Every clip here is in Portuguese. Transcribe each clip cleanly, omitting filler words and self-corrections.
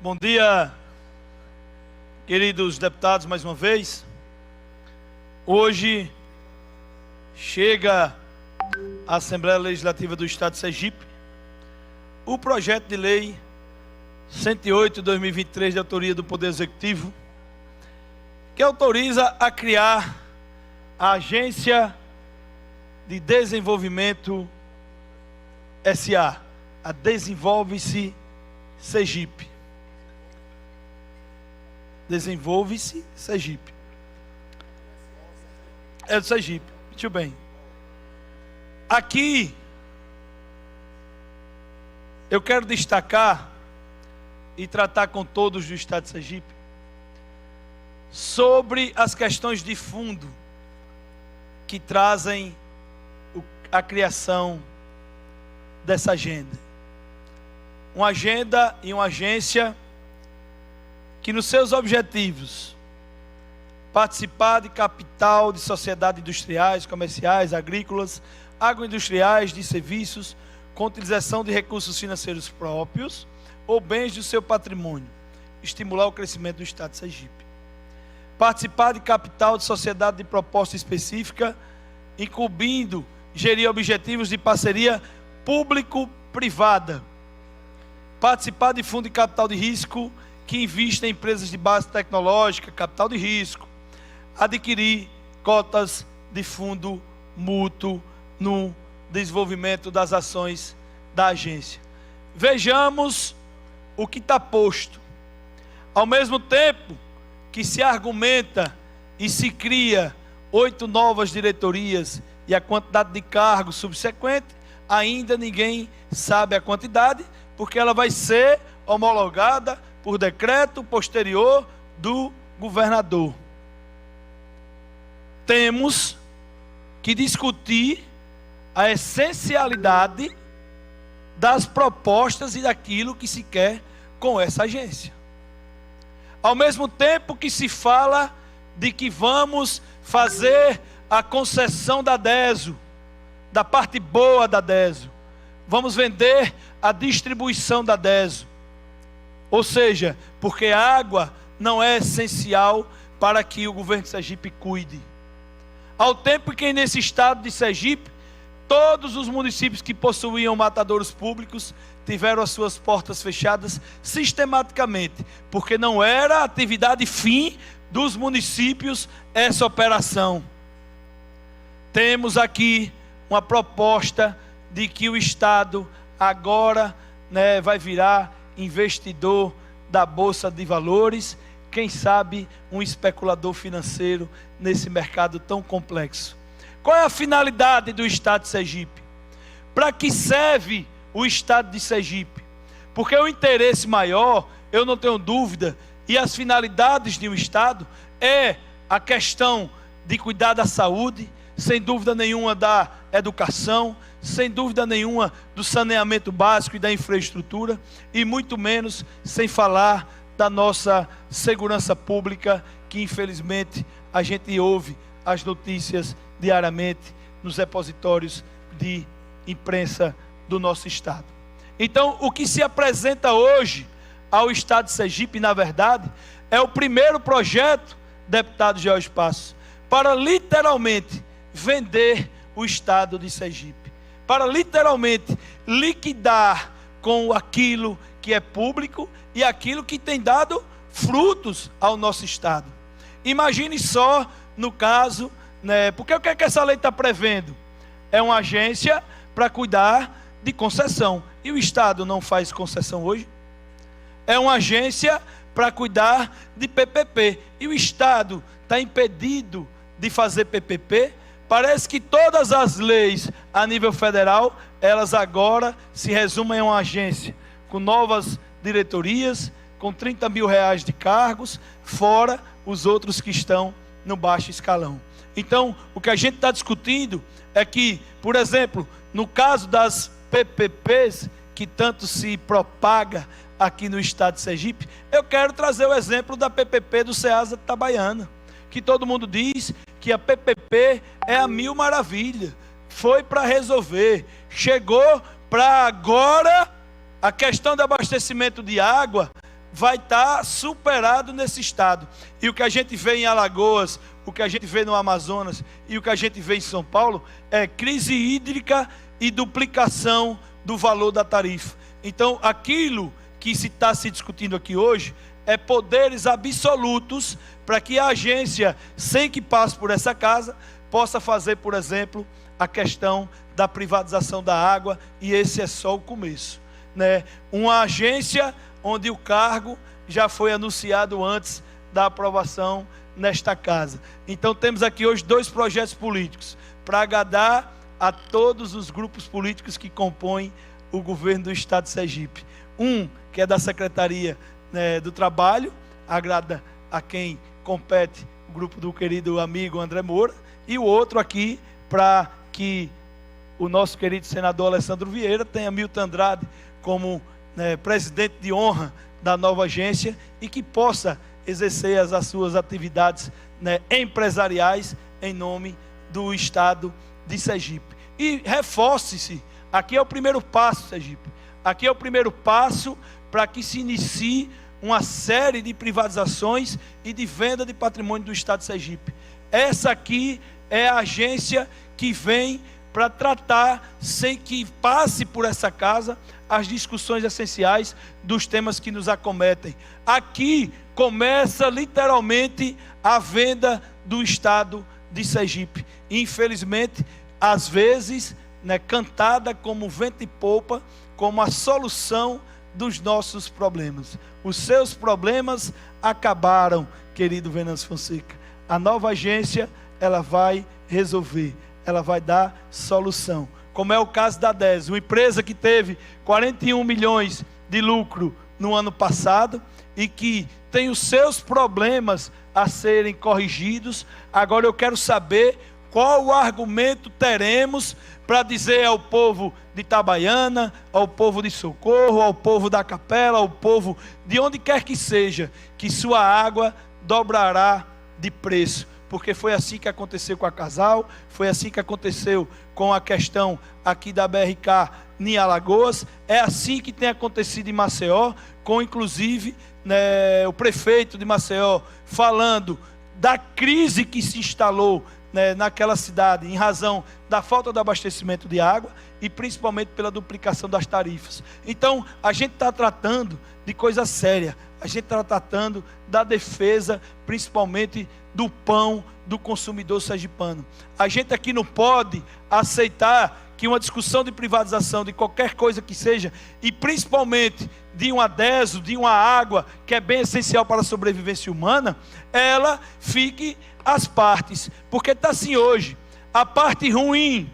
Bom dia, queridos deputados, mais uma vez. Hoje chega à Assembleia Legislativa do Estado de Sergipe o projeto de lei 108/2023 de autoria do Poder Executivo, que autoriza a criar a Agência de Desenvolvimento S.A., a Desenvolve-se Sergipe. Desenvolve-se Sergipe. É do Sergipe, muito bem. Aqui, eu quero destacar e tratar com todos do Estado de Sergipe sobre as questões de fundo que trazem a criação dessa agenda. Uma agenda e uma agência que nos seus objetivos participar de capital de sociedades industriais, comerciais, agrícolas, agroindustriais, de serviços, com utilização de recursos financeiros próprios ou bens do seu patrimônio, estimular o crescimento do Estado de Sergipe. Participar de capital de sociedade de proposta específica, incumbindo gerir objetivos de parceria público-privada. Participar de fundo de capital de risco que invista em empresas de base tecnológica, capital de risco. Adquirir cotas de fundo mútuo no desenvolvimento das ações da agência. Vejamos o que está posto. Ao mesmo tempo que se argumenta e se cria 8 novas diretorias e a quantidade de cargos subsequente, ainda ninguém sabe a quantidade, porque ela vai ser homologada por decreto posterior do governador. Temos que discutir a essencialidade das propostas e daquilo que se quer com essa agência. Ao mesmo tempo que se fala de que vamos fazer a concessão da DESO, da parte boa da DESO, vamos vender a distribuição da DESO. Ou seja, porque a água não é essencial para que o governo de Sergipe cuide. Ao tempo que nesse estado de Sergipe, todos os municípios que possuíam matadouros públicos tiveram as suas portas fechadas sistematicamente, porque não era a atividade fim dos municípios essa operação. Temos aqui uma proposta de que o Estado agora vai virar investidor da Bolsa de Valores, quem sabe um especulador financeiro nesse mercado tão complexo. Qual é a finalidade do Estado de Sergipe? Para que serve o Estado de Sergipe? Porque o interesse maior, eu não tenho dúvida, e as finalidades de um Estado é a questão de cuidar da saúde, sem dúvida nenhuma da educação, sem dúvida nenhuma do saneamento básico e da infraestrutura, e muito menos sem falar da nossa segurança pública, que infelizmente a gente ouve as notícias diariamente nos repositórios de imprensa do nosso Estado. Então, o que se apresenta hoje ao Estado de Sergipe, na verdade, é o primeiro projeto, deputado George Passos, para literalmente vender o Estado de Sergipe, para literalmente liquidar com aquilo que é público e aquilo que tem dado frutos ao nosso Estado. Imagine só no caso, porque o que é que essa lei está prevendo? É uma agência para cuidar de concessão, e o Estado não faz concessão hoje. É uma agência para cuidar de PPP, e o Estado está impedido de fazer PPP. Parece que todas as leis a nível federal, elas agora se resumem em uma agência, com novas diretorias, com 30 mil reais de cargos, fora os outros que estão no baixo escalão. Então, o que a gente está discutindo é que, por exemplo, no caso das PPPs, que tanto se propaga aqui no Estado de Sergipe, eu quero trazer o exemplo da PPP do Ceasa de Itabaiana, que todo mundo diz que a PPP é a mil maravilha, foi para resolver, chegou para agora a questão do abastecimento de água vai estar superado nesse estado. E o que a gente vê em Alagoas, o que a gente vê no Amazonas e o que a gente vê em São Paulo é crise hídrica e duplicação do valor da tarifa. Então, aquilo que está se discutindo aqui hoje é poderes absolutos para que a agência, sem que passe por essa casa, possa fazer, por exemplo, a questão da privatização da água, e esse é só o começo, né? Uma agência onde o cargo já foi anunciado antes da aprovação nesta casa. Então temos aqui hoje 2 projetos políticos para agradar a todos os grupos políticos que compõem o governo do estado de Sergipe. Um que é da Secretaria, né, do Trabalho, agrada a quem compete o grupo do querido amigo André Moura, e o outro aqui para que o nosso querido senador Alessandro Vieira tenha Milton Andrade como, né, presidente de honra da nova agência, e que possa exercer as suas atividades, né, empresariais em nome do estado de Sergipe. E reforce-se, aqui é o primeiro passo, Sergipe, aqui é o primeiro passo para que se inicie uma série de privatizações e de venda de patrimônio do estado de Sergipe. Essa aqui é a agência que vem para tratar, sem que passe por essa casa, as discussões essenciais dos temas que nos acometem. Aqui começa literalmente a venda do estado de Sergipe. Infelizmente, às vezes, né, cantada como vento e popa, como a solução dos nossos problemas. Os seus problemas acabaram, querido Venâncio Fonseca. A nova agência, ela vai resolver, ela vai dar solução. Como é o caso da DES, uma empresa que teve 41 milhões de lucro no ano passado e que tem os seus problemas a serem corrigidos. Agora eu quero saber qual o argumento teremos para dizer ao povo de Itabaiana, ao povo de Socorro, ao povo da Capela, ao povo de onde quer que seja, que sua água dobrará de preço. Porque foi assim que aconteceu com a Casal, foi assim que aconteceu com a questão aqui da BRK em Alagoas, é assim que tem acontecido em Maceió, com inclusive, né, o prefeito de Maceió falando da crise que se instalou, né, naquela cidade, em razão da falta de abastecimento de água e principalmente pela duplicação das tarifas. Então, a gente está tratando de coisa séria, a gente está tratando da defesa, principalmente do pão do consumidor sergipano. A gente aqui não pode aceitar que uma discussão de privatização de qualquer coisa que seja, e principalmente de um adeso, de uma água, que é bem essencial para a sobrevivência humana, ela fique às partes. Porque está assim hoje, a parte ruim,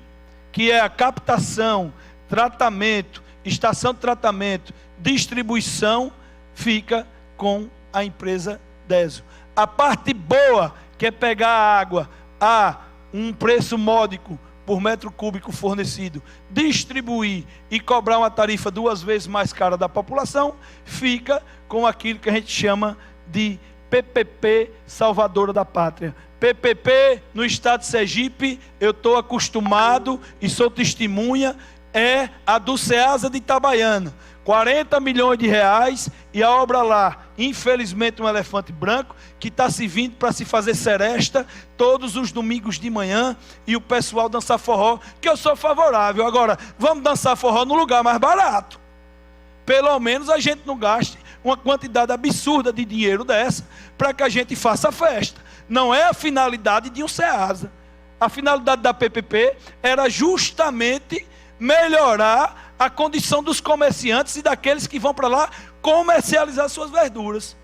que é a captação, tratamento, estação de tratamento, distribuição, fica com a empresa DESO. A parte boa, que é pegar a água a um preço módico por metro cúbico fornecido, distribuir e cobrar uma tarifa 2 vezes mais cara da população, fica com aquilo que a gente chama de PPP Salvadora da Pátria. PPP no estado de Sergipe, eu estou acostumado e sou testemunha, é a do Ceasa de Itabaiana. 40 milhões de reais e a obra lá, infelizmente um elefante branco, que está se vindo para se fazer seresta todos os domingos de manhã e o pessoal dançar forró, que eu sou favorável. Agora, vamos dançar forró no lugar mais barato. Pelo menos a gente não gaste uma quantidade absurda de dinheiro dessa para que a gente faça festa. Não é a finalidade de um Ceasa. A finalidade da PPP era justamente melhorar a condição dos comerciantes e daqueles que vão para lá comercializar suas verduras.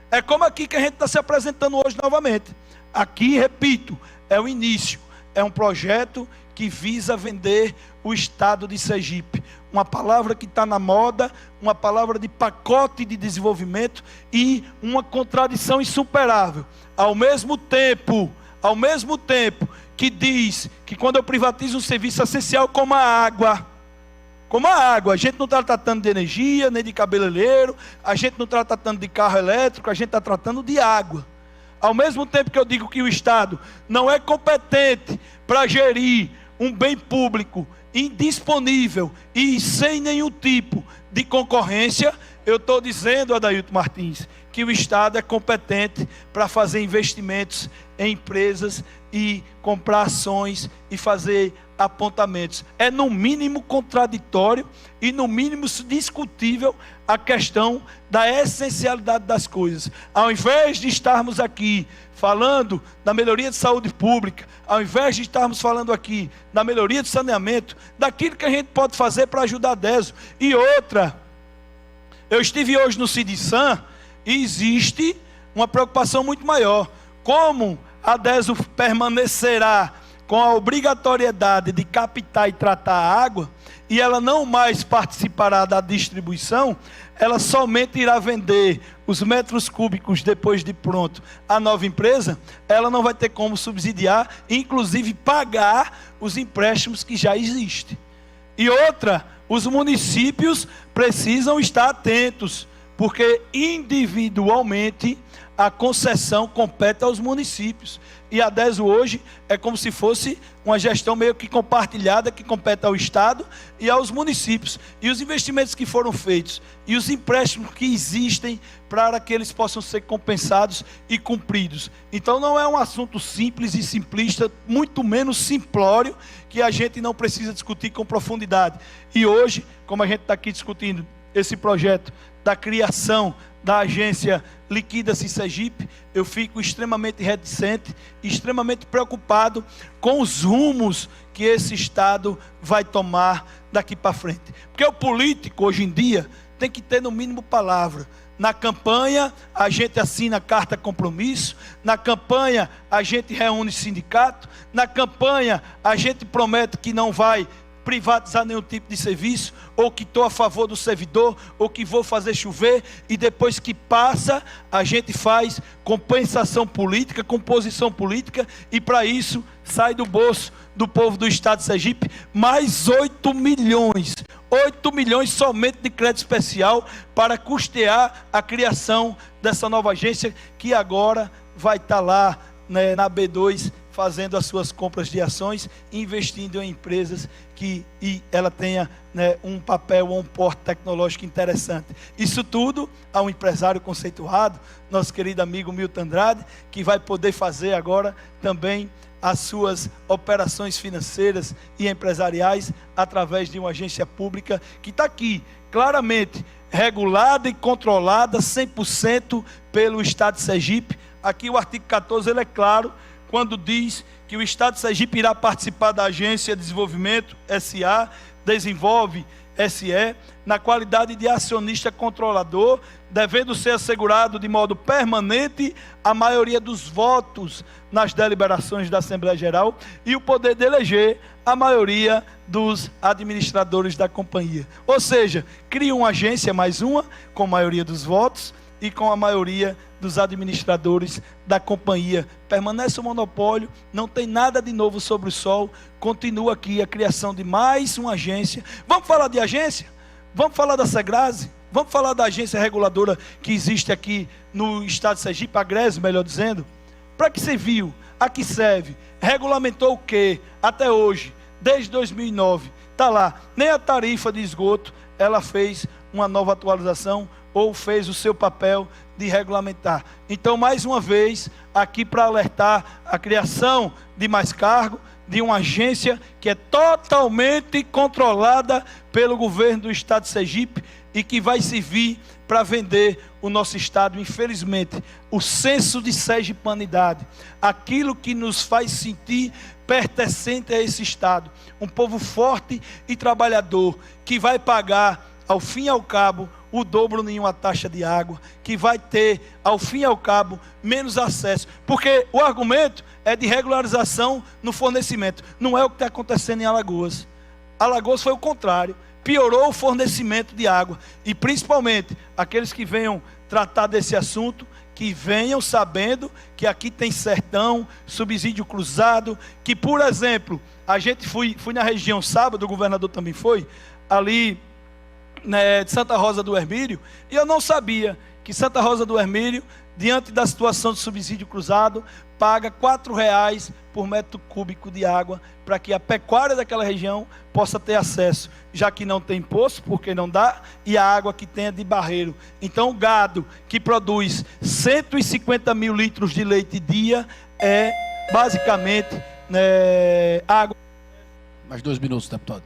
É como aqui que a gente está se apresentando hoje novamente. Aqui, repito, é o início, é um projeto que visa vender o estado de Sergipe. Uma palavra que está na moda, uma palavra de pacote de desenvolvimento e uma contradição insuperável. Ao mesmo tempo que diz que quando eu privatizo um serviço essencial como a água, a gente não está tratando de energia, nem de cabeleireiro, a gente não está tratando de carro elétrico, a gente está tratando de água. Ao mesmo tempo que eu digo que o Estado não é competente para gerir um bem público indisponível e sem nenhum tipo de concorrência, eu estou dizendo, Adailton Martins, que o Estado é competente para fazer investimentos em empresas e comprar ações e fazer apontamentos. É no mínimo contraditório e no mínimo discutível a questão da essencialidade das coisas. Ao invés de estarmos aqui falando da melhoria de saúde pública, ao invés de estarmos falando aqui da melhoria de saneamento, daquilo que a gente pode fazer para ajudar a DESO. E outra, eu estive hoje no CIDISAM e existe uma preocupação muito maior. Como a DESO permanecerá com a obrigatoriedade de captar e tratar a água, e ela não mais participará da distribuição, ela somente irá vender os metros cúbicos depois de pronto à nova empresa, ela não vai ter como subsidiar, inclusive pagar os empréstimos que já existem. E outra, os municípios precisam estar atentos, porque individualmente a concessão compete aos municípios. E a DESO hoje é como se fosse uma gestão meio que compartilhada, que compete ao Estado e aos municípios. E os investimentos que foram feitos e os empréstimos que existem para que eles possam ser compensados e cumpridos. Então não é um assunto simples e simplista, muito menos simplório, que a gente não precisa discutir com profundidade. E hoje, como a gente está aqui discutindo esse projeto da criação da agência Liquida-se Sergipe, eu fico extremamente reticente, extremamente preocupado com os rumos que esse Estado vai tomar daqui para frente. Porque o político, hoje em dia, tem que ter no mínimo palavra. Na campanha, a gente assina carta compromisso. Na campanha, a gente reúne sindicato. Na campanha, a gente promete que não vai privatizar nenhum tipo de serviço, ou que estou a favor do servidor, ou que vou fazer chover, e depois que passa, a gente faz compensação política, composição política, e para isso sai do bolso do povo do Estado de Sergipe mais 8 milhões somente de crédito especial para custear a criação dessa nova agência, que agora vai estar lá, né, na B2, fazendo as suas compras de ações, investindo em empresas e ela tenha, né, um papel ou um porte tecnológico interessante. Isso tudo a um empresário conceituado, nosso querido amigo Milton Andrade, que vai poder fazer agora também as suas operações financeiras e empresariais através de uma agência pública que está aqui, claramente regulada e controlada 100% pelo Estado de Sergipe. Aqui o artigo 14 ele é claro, quando diz que o Estado de Sergipe irá participar da Agência de Desenvolvimento SA, Desenvolve SE, na qualidade de acionista controlador, devendo ser assegurado de modo permanente a maioria dos votos nas deliberações da Assembleia Geral e o poder de eleger a maioria dos administradores da companhia. Ou seja, cria uma agência, mais uma, com maioria dos votos e com a maioria dos administradores da companhia. Permanece o monopólio, não tem nada de novo sobre o sol, continua aqui a criação de mais uma agência. Vamos falar de agência? Vamos falar da Segrase? Vamos falar da agência reguladora que existe aqui no Estado de Sergipe, a GRES, melhor dizendo? Para que serviu? A que serve? Regulamentou o quê? Até hoje, desde 2009, está lá, nem a tarifa de esgoto, ela fez uma nova atualização, ou fez o seu papel de regulamentar. Então, mais uma vez, aqui para alertar a criação de mais cargo, de uma agência que é totalmente controlada pelo governo do Estado de Sergipe e que vai servir para vender o nosso Estado. Infelizmente, o senso de sergipanidade, aquilo que nos faz sentir pertencente a esse Estado, um povo forte e trabalhador, que vai pagar, ao fim e ao cabo, o dobro em uma taxa de água, que vai ter, ao fim e ao cabo, menos acesso, porque o argumento é de regularização no fornecimento. Não é o que está acontecendo em Alagoas. Alagoas foi o contrário, piorou o fornecimento de água, e principalmente aqueles que venham tratar desse assunto, que venham sabendo que aqui tem sertão, subsídio cruzado, que, por exemplo, a gente fui na região sábado, o governador também foi, ali, né, de Santa Rosa do Hermílio, e eu não sabia que Santa Rosa do Hermílio, diante da situação de subsídio cruzado, paga R$ 4 por metro cúbico de água, para que a pecuária daquela região possa ter acesso, já que não tem poço, porque não dá, e a água que tem é de barreiro. Então o gado que produz 150 mil litros de leite dia é basicamente água. Mais 2 minutos, deputado.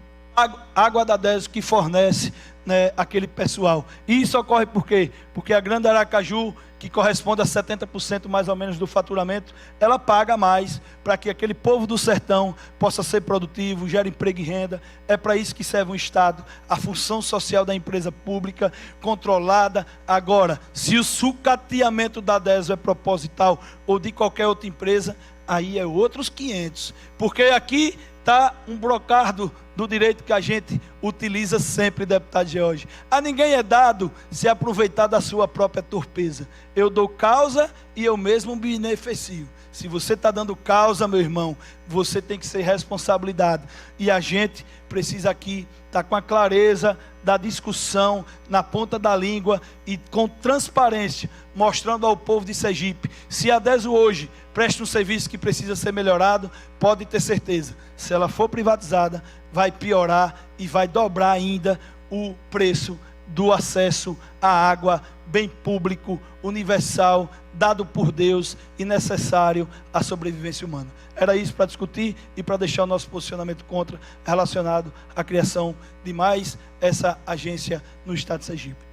Água da DESO que fornece aquele pessoal. E isso ocorre por quê? Porque a Grande Aracaju, que corresponde a 70% mais ou menos do faturamento, ela paga mais para que aquele povo do sertão possa ser produtivo, gere emprego e renda. É para isso que serve um Estado, a função social da empresa pública controlada. Agora, se o sucateamento da DESO é proposital ou de qualquer outra empresa, aí é outros 500. Porque aqui está um brocardo do direito que a gente utiliza sempre, deputado George. A ninguém é dado se aproveitar da sua própria torpeza. Eu dou causa e eu mesmo me beneficio. Se você está dando causa, meu irmão, você tem que ser responsabilidade. E a gente precisa aqui estar com a clareza da discussão na ponta da língua e com transparência, mostrando ao povo de Sergipe. Se a DESO hoje presta um serviço que precisa ser melhorado, pode ter certeza, se ela for privatizada, vai piorar e vai dobrar ainda o preço do acesso à água, bem público, universal, dado por Deus e necessário à sobrevivência humana. Era isso para discutir e para deixar o nosso posicionamento contra relacionado à criação de mais essa agência no estado de Sergipe.